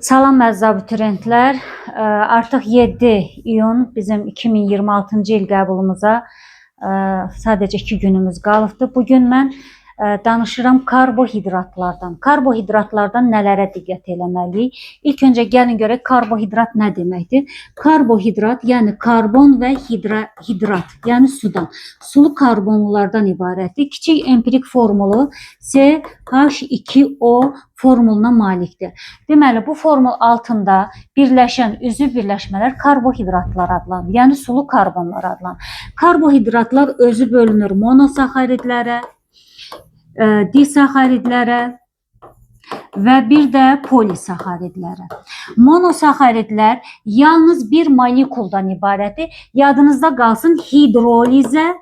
Salam əziz abituriyentlər. Artıq 7 iyun bizim 2026-cı il qəbulumuza sadəcə 2 günümüz qalıbdır. Bugün mən danışıram karbohidratlardan. Karbohidratlardan nələrə diqqət eləməliyik? İlk öncə gəlin görək karbohidrat nə deməkdir? Karbohidrat, yəni karbon və hidrat, yəni sudan. Sulu karbonlulardan ibarətdir. Kiçik empirik formulu CH2O formuluna malikdir. Deməli, bu formul altında birləşən üzv birləşmələr karbohidratlar adlanır. Yəni sulu karbonlar adlanır. Karbohidratlar özü bölünür monosaxaridlərə, disaxaridlərə və bir də polisaxaridlərə. Monosaxaridlər yalnız bir molekuldan ibarətdir. Yadınızda qalsın, hidrolizə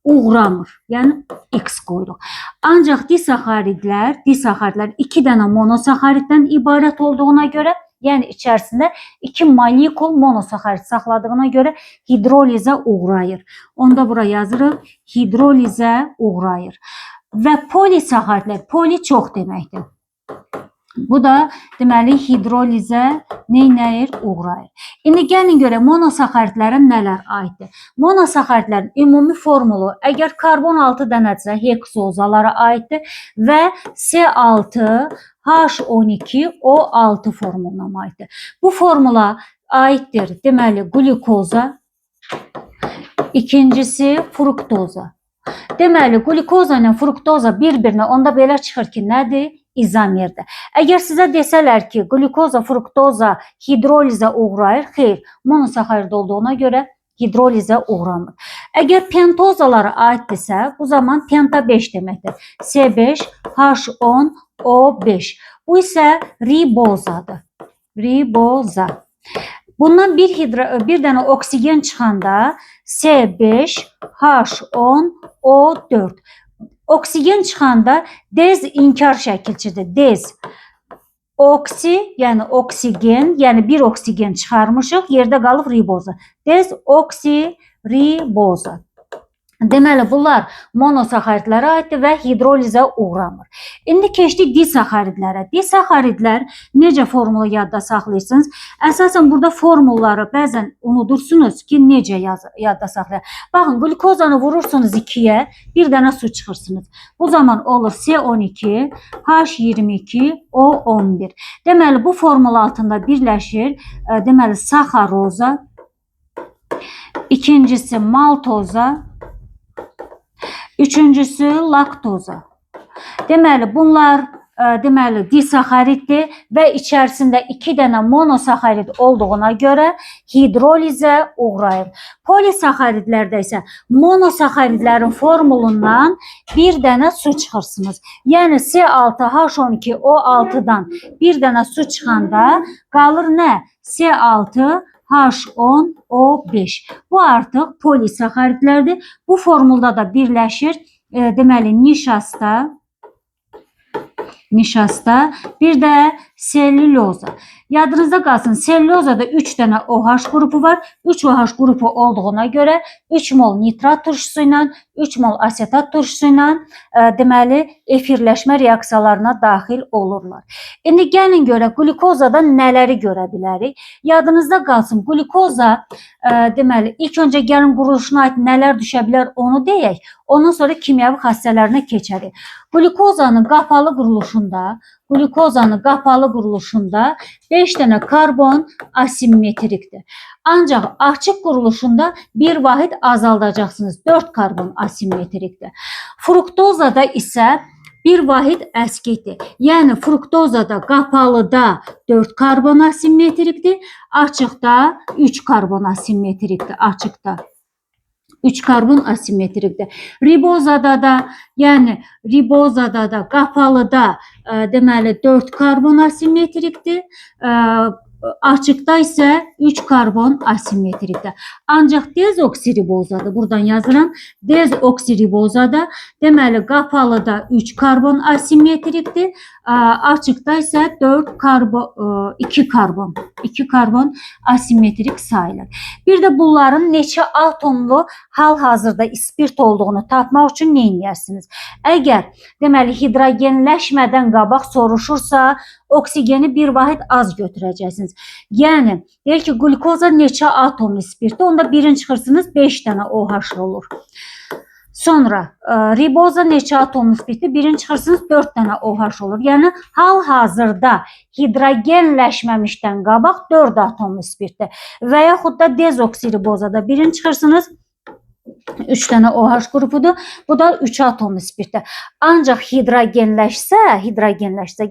uğramır. Yəni X qoyuruq. Ancaq disaxaridlər 2 dənə monosaxariddən ibarət olduğuna görə, yəni içərisində 2 molekul monosaxarid saxladığına görə hidrolizə uğrayır. Onda bura yazırıq, hidrolizə uğrayır. Və polisaxaridlər, poli çox deməkdir. Bu da deməli hidrolizə neynəyir? Uğrayır. İndi gəlin görək monosaxaridlərə nələr aiddir? Monosaxaridlərin ümumi formulu əgər karbon 6 dənədirsə heksozalara aiddir və C6H12O6 formuluna aiddir. Bu formula aiddir deməli glukoza, ikincisi fruktoza. Deməli glukoza ilə fruktoza bir-birinə onda belə çıxır ki, nədir? İzomerdir. Əgər sizə desələr ki, glukoza, fruktoza hidrolizə uğrayır, xeyr, monosaxarid olduğuna görə hidrolizə uğramır. Əgər pentozalara aiddirsə, bu zaman penta 5 deməkdir. C5H10O5. Bu isə ribozadır. Riboza. Bundan bir dənə oksigen çıxanda C5H10O4. Oksigen çıxanda dezinkar şəkilçidir. Dezoksi, yəni oksigen, yəni bir oksigen çıxarmışıq, yerdə qalıb riboza. Dezoksiriboza. Deməli, bunlar monosaxaridlərə aiddir və hidrolizə uğramır. İndi keçdik disaxaridlərə. Disaxaridlər necə formulu yadda saxlayırsınız? Əsasən burada formulları bəzən unudursunuz ki, necə yadda saxlayır. Baxın, glukozanı vurursunuz 2-yə, bir dənə su çıxırsınız. Bu zaman olur C12, H22, O11. Deməli, bu formul altında birləşir. Deməli, saxaroza, ikincisi maltoza, üçüncüsü laktoza. Deməli, bunlar disaxariddir və içərisində 2 dənə monosaxarid olduğuna görə hidrolizə uğrayır. Polisaxaridlərdə isə monosaxaridlərin formulundan bir dənə su çıxırsınız. Yəni C6H12O6-dan bir dənə su çıxanda qalır nə? C6H10O5. Bu artıq polisaxaridlərdir. Bu formulda da birləşir. Deməli, nişasta, bir də selüloza. Yadınızda qalsın, selülozada 3 dənə OH qrupu var. 3 OH qrupu olduğuna görə 3 mol nitrat turşusu ilə, 3 mol asetat turşusu ilə deməli efirləşmə reaksiyalarına daxil olurlar. İndi gəlin görək glukozada nələri görə bilərik? Yadınızda qalsın, glukoza deməli ilk öncə gəlin quruluşuna aid nələr düşə bilər onu deyək. Ondan sonra kimyəvi xassələrinə keçərik. Glukozanın qapalı quruluşunda 5 dənə karbon asimmetrikdir. Ancaq açıq quruluşunda bir vahid azaldacaqsınız. 4 karbon asimmetrikdir. Fruktozada isə bir vahid əskikdir. Yəni fruktozada qapalıda 4 karbon asimmetrikdir, açıqda 3 karbon asimmetrikdir. Açıqda 3 karbon asimmetrikdir. Ribozada da qapalıda deməli 4 karbon asimmetrikdir. Açıqda isə 3 karbon asimetrikdir. Ancaq dezoksiribozada, buradan yazıram, dezoksiribozada deməli qapalıda 3 karbon asimetrikdir. Açıqda isə 2 karbon asimetrik sayılır. Bir də bunların neçə atomlu hal-hazırda spirt olduğunu tapmaq üçün nə edirsiniz? Əgər deməli hidrogenləşmədən qabaq soruşursa, oksigeni bir vahid az götürəcəksiniz. Yəni, deyir ki, glukoza neçə atomlu spirtdir? Onda birini çıxırsınız, 5 dənə OH olur. Sonra riboza neçə atomlu spirtdir? Birini çıxırsınız, 4 dənə OH olur. Yəni, hal-hazırda hidrogenləşməmişdən qabaq 4 atomlu spirtdir. Və yaxud da dezoksiribozada birini çıxırsınız, 3 dənə OH qrupudur. Bu da 3 atomlu spirtdir. Ancaq hidrogenləşsə,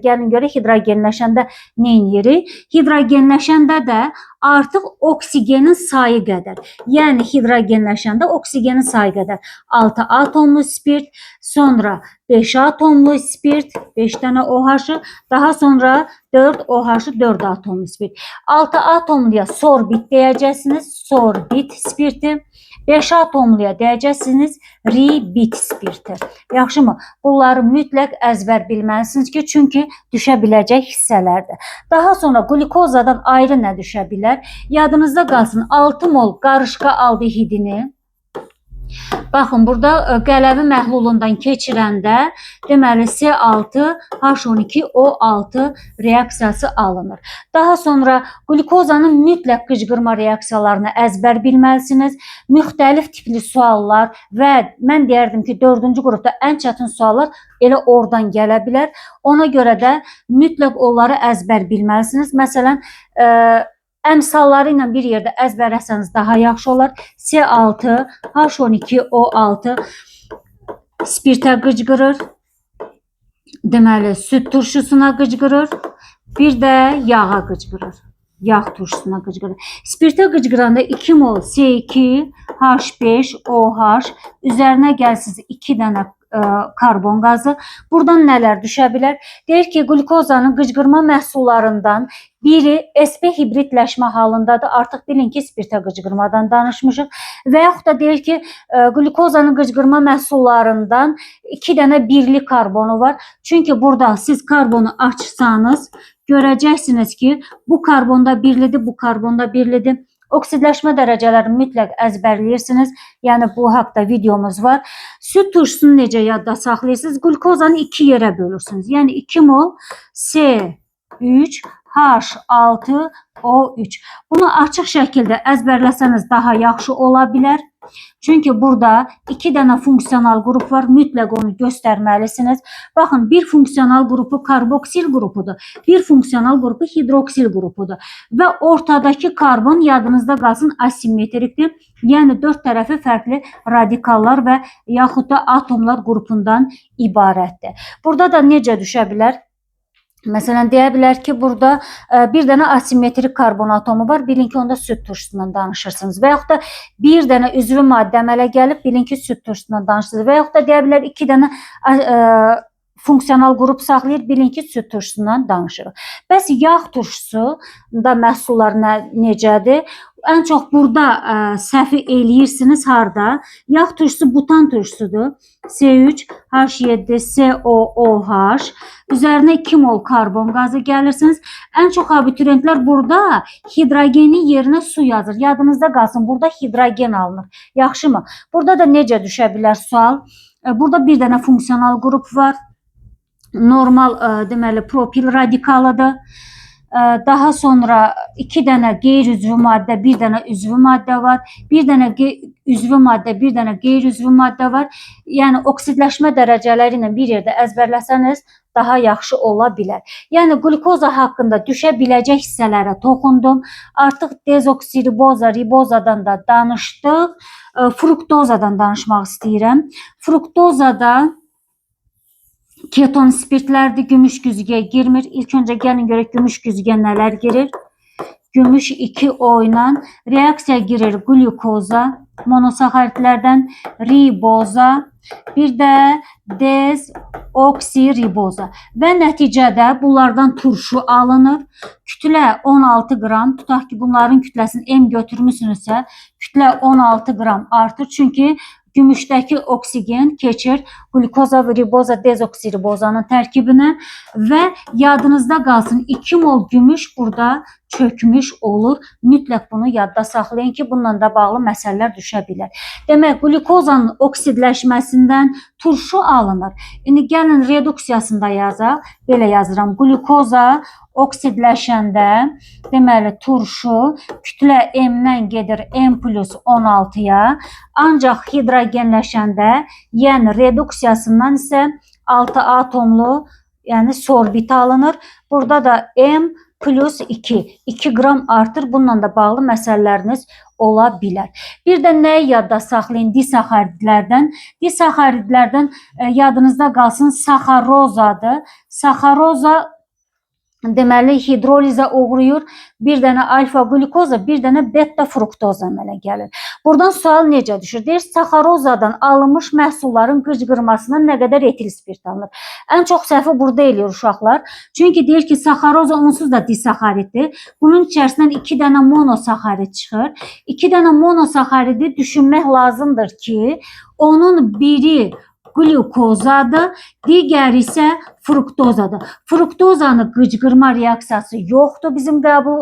gəlin görə hidrogenləşəndə nə edirik? Hidrogenləşəndə də artıq oksigenin sayı qədər. Yəni hidrogenləşəndə oksigenin sayı qədər 6 atomlu spirt, sonra 5 atomlu spirt, 5 dənə OH-ı, daha sonra 4 OH-ı, 4 atomlu spirt. 6 atomluya sorbit deyəcəksiniz, sorbit spirti. 5 atomluya deyəcəksiniz, ribit spirti. Yaxşımı? Bunları mütləq əzbər bilməlisiniz ki, çünki düşə biləcək hissələrdir. Daha sonra glukozadan ayrı nə düşə bilər? Yadınızda qalsın, 6 mol qarışqa aldehidini, baxın, burada qələvi məhlulundan keçirəndə deməli C6H12O6 reaksiyası alınır. Daha sonra glukozanın mütləq qıcqırma reaksiyalarını əzbər bilməlisiniz. Müxtəlif tipli suallar və mən deyərdim ki, 4-cü qrupda ən çətin suallar elə oradan gələ bilər. Ona görə də mütləq onları əzbər bilməlisiniz. Məsələn, əmsalları ilə bir yerdə əzbərləsəniz daha yaxşı olar. C6H12O6 spirtə qıcqırır. Deməli, süd turşusuna qıcqırır. Bir də yağa qıcqırır. Yağ turşusuna qıcqırır. Spirtə qıcqıranda 2 mol C2H5OH üzərinə gəlsiz 2 dənə karbon qazı. Buradan nələr düşə bilər? Deyir ki, glukozanın qıcqırma məhsullarından biri sp hibridləşmə halındadır. Artıq bilin ki, spirtə qıcqırmadan danışmışıq. Və yaxud da deyir ki, glukozanın qıcqırma məhsullarından 2 dənə birli karbonu var. Çünki burada siz karbonu açsanız, görəcəksiniz ki, bu karbonda birlidir, bu karbonda birlidir. Oksidləşmə dərəcələrini mütləq əzbərləyirsiniz. Yəni, bu haqda videomuz var. Süd turşusunu necə yadda saxlayırsınız? Glukozanı 2 yerə bölürsünüz. Yəni, 2 mol C3H6O3. Bunu açıq şəkildə əzbərləsəniz daha yaxşı ola bilər. Çünki burada 2 dənə funksional qrup var. Mütləq onu göstərməlisiniz. Baxın, bir funksional qrupu karboksil qrupudur. Bir funksional qrupu hidroksil qrupudur. Və ortadakı karbon yadınızda qalsın asimetrikdir. Yəni 4 tərəfi fərqli radikallar və yaxud da atomlar qrupundan ibarətdir. Burada da necə düşə bilər? Məsələn, deyə bilər ki, burada bir dənə asimetrik karbon atomu var. Bilin ki, onda süd turşusundan danışırsınız. Və yaxud da bir dənə üzvü maddə əmələ gəlib, bilin ki, süd turşusundan danışırsınız. Və yaxud da deyə bilər 2 dənə funksional qrup saxlayır, bilin ki, süd turşusundan danışırıq. Bəs yağ turşusu da məhsullar necədir? Ən çox burada səhvi eləyirsiniz harda? Yağ turşusu butan turşusudur. C3H7COOH. Üzərinə 2 mol karbon qazı gəlirsiniz. Ən çox abituriyentlər burada hidrogenin yerinə su yazır. Yadınızda qalsın, burada hidrogen alınır. Yaxşımı? Burada da necə düşə bilər sual? Burada bir dənə funksional qrup var. Normal, deməli, propil radikalıdır. Daha sonra 2 dənə qeyri-üzvü maddə, bir dənə üzvü maddə var. Bir dənə üzvü maddə, bir dənə qeyri-üzvü maddə var. Yəni, oksidləşmə dərəcələri ilə bir yerdə əzbərləsəniz daha yaxşı ola bilər. Yəni, glukoza haqqında düşə biləcək hissələrə toxundum. Artıq dezoksiriboza, ribozadan da danışdıq. Fruktozadan danışmaq istəyirəm. Fruktozada keton spirtlərdir, gümüş güzgəyə girmir. İlk öncə gəlin görək gümüş güzgəyə nələr girir. Gümüş 2O ilə reaksiya girir glukoza. monosaxaridlərdən riboza, bir də dezoksiriboza və nəticədə bunlardan turşu alınır. Kütlə 16 qram, tutaq ki, bunların kütləsini M götürmüsünüzsə, kütlə 16 qram artır. Çünki gümüşdəki oksigen keçir glukoza və riboza dezoksiribozanın tərkibinə və yadınızda qalsın 2 mol gümüş burada çökmüş olur. Mütləq bunu yadda saxlayın ki, bununla da bağlı məsələlər düşə bilər. Demək, glukozanın oksidləşməsindən turşu alınır. İndi gəlin reduksiyasında yazaq. Belə yazıram. Glukoza oksidləşəndə, deməli, turşu kütlə M-dən gedir M plus 16-ya. Ancaq hidrogenləşəndə, yəni reduksiyasından isə 6 atomlu, yəni sorbit alınır. Burada da M plus 2 qram artır. Bununla da bağlı məsələləriniz ola bilər. Bir də nəyi yadda saxlayın disaxaridlərdən? Disaxaridlərdən yadınızda qalsın saxarozadır. Saxaroza deməli hidrolizə uğrayır. Bir dənə alfa glukoza, bir dənə beta fruktoza əmələ gəlir. Buradan sual necə düşür? Deyir, saxarozadan alınmış məhsulların qıcqırmasına nə qədər etil spirt alınır? Ən çox səhvi burada eləyir uşaqlar. Çünki deyir ki, saxaroza onsuz da disaxariddir. Bunun içərisindən 2 dənə monosaxarid çıxır. 2 dənə monosaxaridi düşünmək lazımdır ki, onun biri glukozadır, digəri isə fruktozadır. Fruktozanın qıcqırma reaksiyası yoxdur bizim qəbul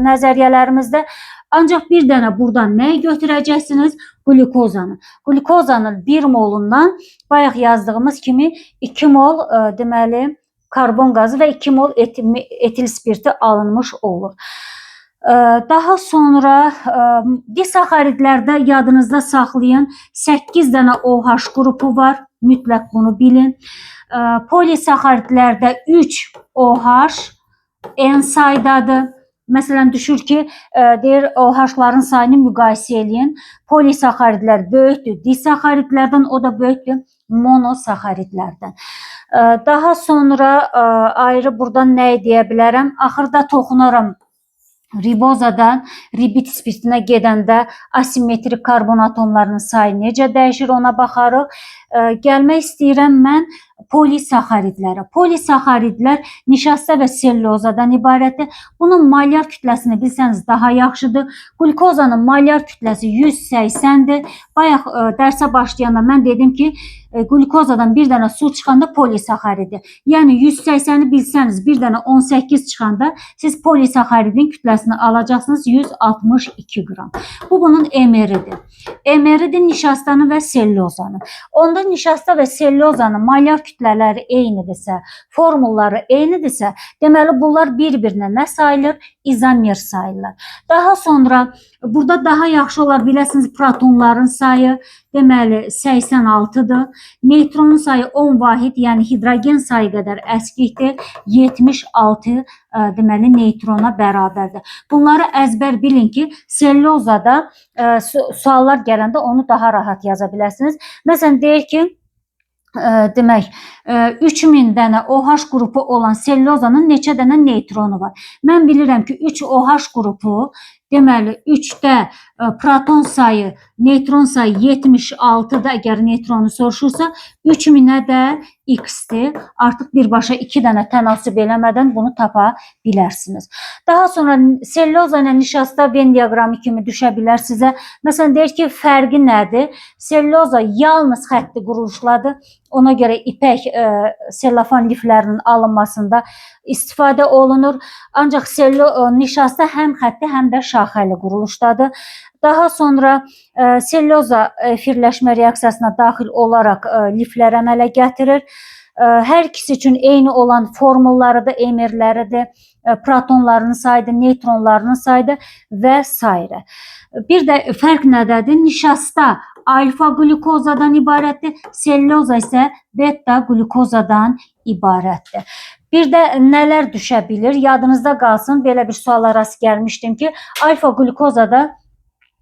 nəzəriyyələrimizdə. Ancaq bir dənə buradan nəyi götürəcəksiniz? Glukozanı. Glukozanın 1 molundan bayaq yazdığımız kimi 2 mol deməli karbon qazı və 2 mol etil spirti alınmış olur. Daha sonra disaxaridlərdə yadınızda saxlayın 8 dənə OH qrupu var. Mütləq bunu bilin. Polisaxaridlərdə 3 OH N saydadır. Məsələn, düşür ki, deyir OH-ların sayını müqayisə eləyin. Polisaxaridlər böyükdür disaxaridlərdən, o da böyükdür monosaxaridlərdən. Daha sonra ayrı buradan nə deyə bilərəm? Axırda toxunaram. Ribozadan ribit spirtinə gedəndə asimetrik karbon atomlarının sayı necə dəyişir, ona baxarıq. Gəlmək istəyirəm mən polisaxaridlərə. Polisaxaridlər nişasta və sellulozadan ibarətdir. Bunun malyar kütləsini bilsəniz daha yaxşıdır. Glukozanın malyar kütləsi 180-dir. Bayaq dərsə başlayanda mən dedim ki, glukozadan bir dənə su çıxanda polisaxaridir. Yəni 180-i bilsəniz, bir dənə 18 çıxanda siz polisaxaridin kütləsini alacaqsınız 162 qram. Bu bunun emeridir. Emeridir nişastanın və sellulozanın. Onda nişasta və sellulozanın malyar kütlələri eynidirsə, formulları eynidirsə, deməli bunlar bir-birinə nə sayılır? İzomer sayılır. Daha sonra burada daha yaxşı olar biləsiniz protonların sayı, deməli 86-dır. Neutronun sayı 10 vahid, yəni hidrogen sayı qədər əskikdir. 76 deməli neytrona bərabərdir. Bunları əzbər bilin ki, sellulozada suallar gələndə onu daha rahat yaza biləsiniz. Məsələn, deyir ki, demək 3000 dənə OH qrupu olan sellulozanın neçə dənə neytronu var? Mən bilirəm ki, 3 OH qrupu, deməli 3-də proton sayı, neytron sayı 76-da əgər neytronu soruşursa, 3000-ə də X-dir. Artıq birbaşa 2 dənə tənasüb eləmədən bunu tapa bilərsiniz. Daha sonra selluloza ilə nişasta Venn diaqramı kimi düşə bilər sizə. Məsələn, deyir ki, fərqi nədir? Selluloza yalnız xətti quruluşladır. Ona görə ipək sellofan liflərinin alınmasında istifadə olunur. Ancaq nişasta həm xətti, həm də şaxəli quruluşdadır. Daha sonra selluloza efirləşmə reaksiyasına daxil olaraq liflər əmələ gətirir. Hər ikisi üçün eyni olan formullarıdır, emerləridir, protonlarının sayıdır, neytronlarının sayıdır və s. Bir də fərq nədədir? Nişasta alfa glukozadan ibarətdir, selluloza isə beta glukozadan ibarətdir. Bir də nələr düşə bilir? Yadınızda qalsın, belə bir suala rast gəlmişdim ki, alfa glukozada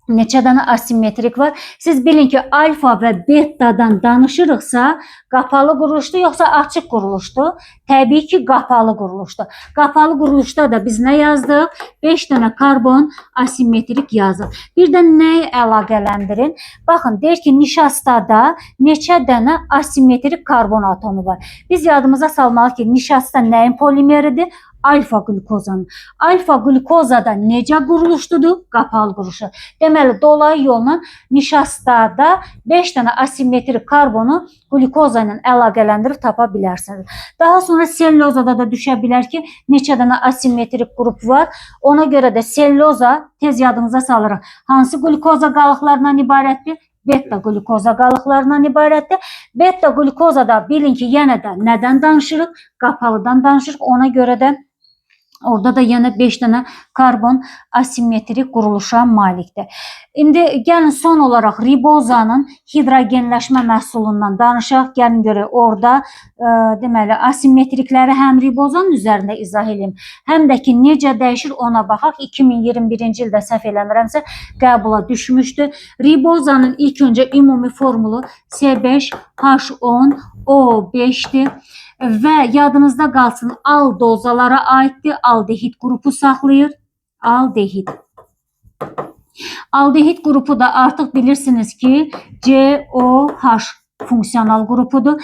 neçə dənə asimetrik var. Siz bilin ki, alfa və betadan danışırıqsa, qapalı quruluşdur yoxsa açıq quruluşdur? Təbii ki, qapalı quruluşdur. Qapalı quruluşda da biz nə yazdıq? 5 dənə karbon asimetrik yazıq. Bir də nəyi əlaqələndirin? Baxın, deyir ki, nişastada neçə dənə asimetrik karbon atomu var. Biz yadımıza salmalıyıq ki, nişasta nəyin polimeridir? Alfa glukozanın. Alfa glukozada necə quruluşdudur? Qapalı quruluşu. Deməli, dolayı yolla nişastada 5 dənə asimetrik karbonu glukoza ilə əlaqələndirib tapa bilərsiniz. Daha sonra sellozada da düşə bilər ki, neçə dənə asimetrik qrup var. Ona görə də selloza tez yadımıza salırıq. Hansı glukoza qalıqlarından ibarətdir? Beta glukoza qalıqlarından ibarətdir. Beta glukozada bilin ki, yenə də nədən danışırıq? Qapalıdan danışırıq. Ona görə də orada da yenə 5 dənə karbon asimetrik quruluşa malikdir. İndi gəlin son olaraq ribozanın hidrogenləşmə məhsulundan danışaq. Gəlin görək orada deməli asimetrikləri həm ribozanın üzərində izah edeyim, həm də ki necə dəyişir ona baxaq. 2021-ci ildə səhv eləmirəmsə qəbula düşmüşdü. Ribozanın ilk öncə ümumi formulu C5H10O5-dir. Və yadınızda qalsın, aldozalara aiddir. Aldehid qrupu saxlayır. Aldehid. Aldehid qrupu da artıq bilirsiniz ki, COH funksional qrupudur.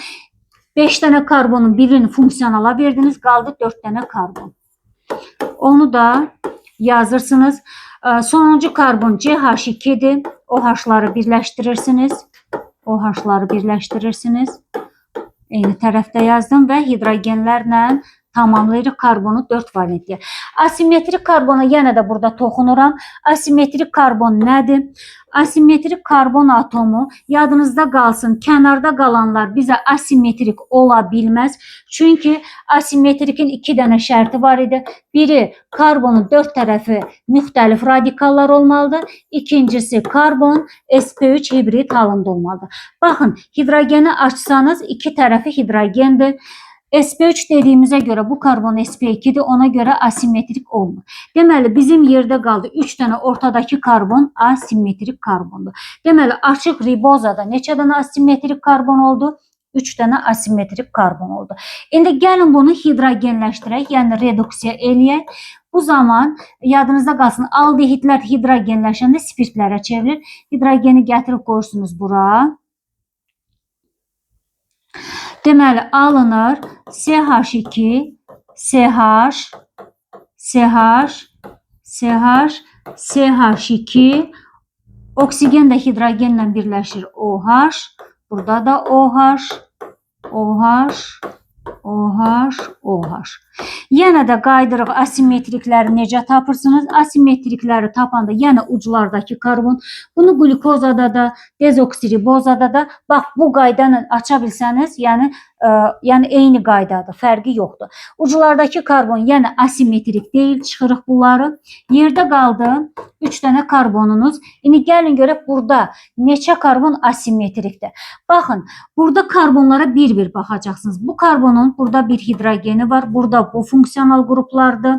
5 dənə karbonun birini funksionala verdiniz, qaldı 4 dənə karbon. Onu da yazırsınız. Sonuncu karbon CH2'dir. OH-ları birləşdirirsiniz. OH-ları birləşdirirsiniz. Eyni tərəfdə yazdım və hidrogenlərlə tamamlayırıq karbonu 4 valentliyə. Asimetrik karbona yenə də burada toxunuram. Asimetrik karbon nədir? Asimetrik karbon atomu yadınızda qalsın. Kənarda qalanlar bizə asimetrik ola bilməz. Çünki asimetrikin 2 dənə şərti var idi. Biri, karbonun 4 tərəfi müxtəlif radikallar olmalıdır. İkincisi, karbon sp3 hibrid halında olmalıdır. Baxın, hidrogeni açsanız 2 tərəfi hidrogendir. sp3 dediyimizə görə bu karbon sp2'dir, ona görə asimetrik olmur. Deməli, bizim yerdə qaldı 3 dənə ortadakı karbon asimetrik karbondur. Deməli, açıq ribozada neçə dənə asimetrik karbon oldu? 3 dənə asimetrik karbon oldu. İndi gəlin bunu hidrogenləşdirək, yəni reduksiya eləyək. Bu zaman yadınızda qalsın, aldehidlər hidrogenləşəndə spirtlərə çevrilir. Hidrogeni gətirib qoyursunuz bura. Deməli, alınır CH2, CH, CH, CH, CH2, oksigen də hidrogenlə birləşir OH, burada da OH, OH, OH, OH. Yenə də qaydırıq asimetrikləri necə tapırsınız? Asimetrikləri tapanda yenə uclardakı karbon. Bunu glukozada da, dezoksiribozada da, bax bu qaydanı aça bilsəniz, yəni eyni qaydadır, fərqi yoxdur. Uclardakı karbon yenə asimetrik deyil, çıxırıq bunları. Yerdə qaldı 3 dənə karbonunuz. İndi gəlin görək burada neçə karbon asimetrikdir. Baxın, burada karbonlara bir-bir baxacaqsınız. Bu karbonun burada bir hidrogeni var, burada bu funksional qruplardır.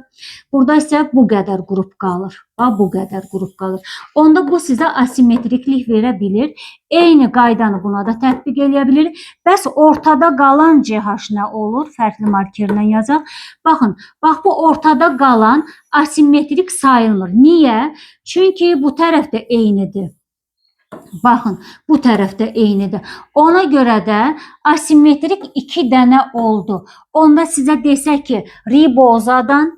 Burada isə bu qədər qrup qalır. Bu qədər qrup qalır. Onda bu sizə asimetriklik verə bilir. Eyni qaydanı buna da tətbiq edə bilir. Bəs ortada qalan CH nə olur? Fərqli markerlə yazaq. Baxın, bax bu ortada qalan asimetrik sayılmır. Niyə? Çünki bu tərəf də eynidir. Baxın, bu tərəfdə eynidir. Ona görə də asimetrik 2 dənə oldu. Onda sizə desək ki, ribozadan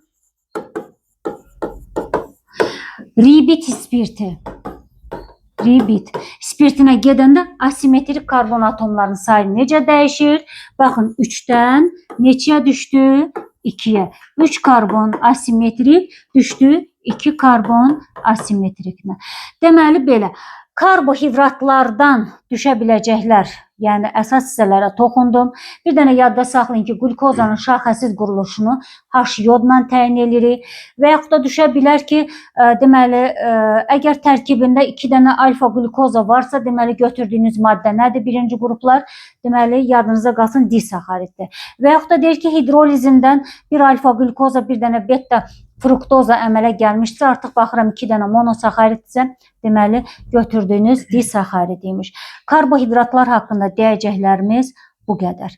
ribit spirti, ribit spirtinə gedəndə asimetrik karbon atomlarının sayı necə dəyişir? Baxın, 3-dən neçəyə düşdü? 2-yə. 3 karbon asimetrik düşdü 2 karbon asimetriklə. Deməli belə, karbohidratlardan düşə biləcəklər, yəni əsas hissələrə toxundum. Bir dənə yadda saxlayın ki, glukozanın şaxəsiz quruluşunu H yodla təyin edirik. Və yaxud da düşə bilər ki, deməli, əgər tərkibində 2 dənə alfa glukoza varsa, deməli, götürdüyünüz maddə nədir? Birinci qruplar, deməli, yadınıza qalsın disaxariddir. Və yaxud da deyir ki, hidrolizindən bir alfa glukoza, bir dənə beta fruktoza əmələ gəlmişsə, artıq baxıram 2 dənə monosaxaridsə, deməli götürdüyünüz disaxarid imiş. Karbohidratlar haqqında deyəcəklərimiz bu qədər.